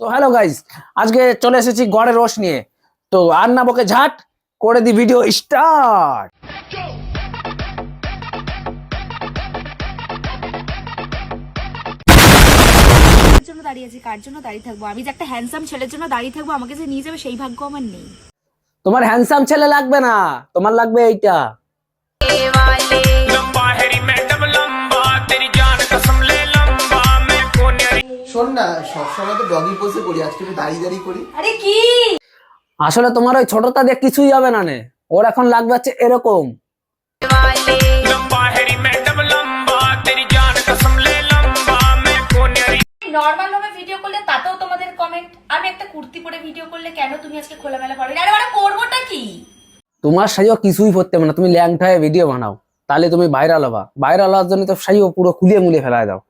তো hello guys, আজকে চলে এসেছি গড়ের রোস নিয়ে। তো আর না বকে ঝাট করে দি ভিডিও স্টার্ট। জন্য দাঁড়িয়ে আছি, কার জন্য দাঁড়িয়ে থাকবো? আমি যে একটা হ্যান্ডসাম ছেলের জন্য দাঁড়িয়ে থাকবো, আমাকে যে নিয়ে যাবে সেই ভাগ্য আমার নেই। তোমার হ্যান্ডসাম ছেলে লাগবে না, তোমার লাগবে এইটা। শোন না, সবসময় তো ডগি পোজে করি, আজকে একটু দাঁড়িয়ে দাঁড়িয়ে করি। আরে কি আসলে তোমার ওই ছোটটা দিয়ে কিছুই হবে না নে, ওর এখন লাগবে হচ্ছে এরকম। নরমাল ভাবে ভিডিও করলে তাতেও তোমাদের কমেন্ট, আমি একটা কুর্তি পরে ভিডিও করলে কেন তুমি আজকে খোলামেলা পড়ো? আরে বাড়া করবোটা কি? তোমার সাইও কিছুই করতে হবে না, তুমি ল্যাংটা হয়ে ভিডিও বানাও, তাহলে তুমি ভাইরাল হবা। ভাইরাল হওয়ার জন্য তো সাইও পুরো খুলিয়ে মুলিয়ে ফেলায় দাও।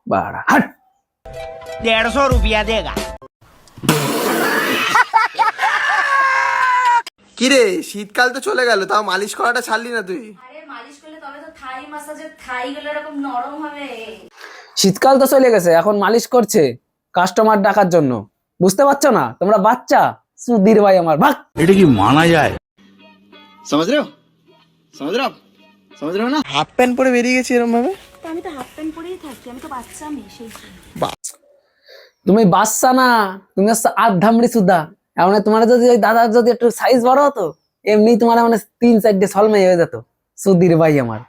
বাড়া হাট। 150 रुपया देगा। কিরে, শীতকাল তো চলে গেল, তাও মালিশ করাটা ছাড়লি না তুই? আরে মালিশ করলে তবে তো থাই মাসাজের থাই গুলো এরকম নরম হবে। শীতকাল তো চলে গেছে, এখন মালিশ করছে কাস্টমার ডাকার জন্য। বুঝতে পারছো না তোমরা বাচ্চা? সুধীর ভাই আমার ভাগ। এটা কি মানা যায়? समझ रहे हो समझ रहे हो आप समझ रहे हो ना? হাফ প্যান্ট পরে বেরিয়ে গেছি এরকম ভাবে। তো আমি তো হাফ প্যান্ট পরেই থাকি, আমি তো বাচ্চা মেয়ে সেই জন্য। তুমি বাচ্চা না, তুমি হচ্ছে আধামড়ি সুদা। এমন তোমার যদি ওই দাদার যদি একটু সাইজ বড় হতো, এমনি তোমার মানে 3-4 সলমে হয়ে যেত। সুধীর ভাই আমার।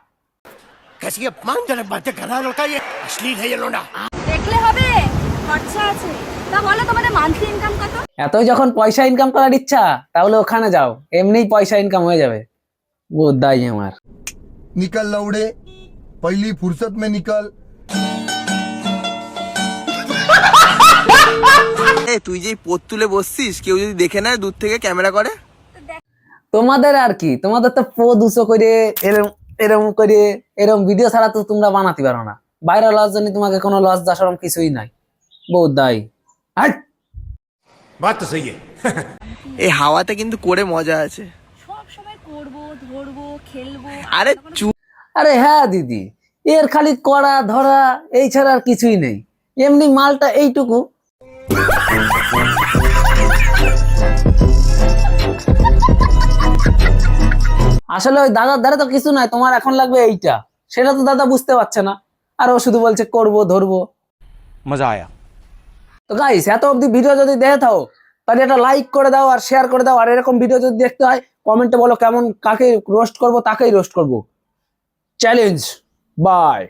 कैसी अपमानजनक बातें कर रहा है लड़का, ये अश्लील है ये लोना। দেখলে হবে, খরচা আছে। তা বলো তোমাদের মান্থলি ইনকাম কত? এতই যখন পয়সা ইনকাম করার ইচ্ছা, তাহলে ওখানে যাও, এমনিই পয়সা ইনকাম হয়ে যাবে। বোধাই আমার। निकल लौड़े, पहली फुर्सत में निकल। এ তুই যে পোত তুলে বসছিস, কেউ যদি দেখে নেয় দূর থেকে ক্যামেরা করে? তোমাদের আর কি, তোমাদের তো পো 200 করে এরম এরম করে এরম ভিডিও ছাড়া তো তোমরা বানাতে পারো না। ভাইরাল হওয়ার জন্য তোমাকে কোনো লজ্জা শরম কিছুই নাই। বোধাই হাট। बात तो सही है। এই হাওয়াতে কিন্তু করে মজা আছে। সব সময় করবো, ধরবো, খেলবো। আরে চুপ। আরে হ্যাঁ দিদি, এর খালি করা ধরা এই ছাড়া আর কিছুই নেই। এমনি মালটা এইটুকু। আসলে ওই দাদার দ্বারা তো কিছু নাই, তোমার এখন লাগবে এইটা। সেটা তো দাদা বুঝতে পারছে না, আর ও শুধু বলছে করবো ধরবো। मजा आया। তো গাইস, এত অব্দি ভিডিও যদি দেখে থাও, তাহলে একটা লাইক করে দাও আর শেয়ার করে দাও। আর এরকম ভিডিও যদি দেখতে হয়, কমেন্টে বলো কেমন, কাকে রোস্ট করবো তাকেই রোস্ট করবো। Challenge by.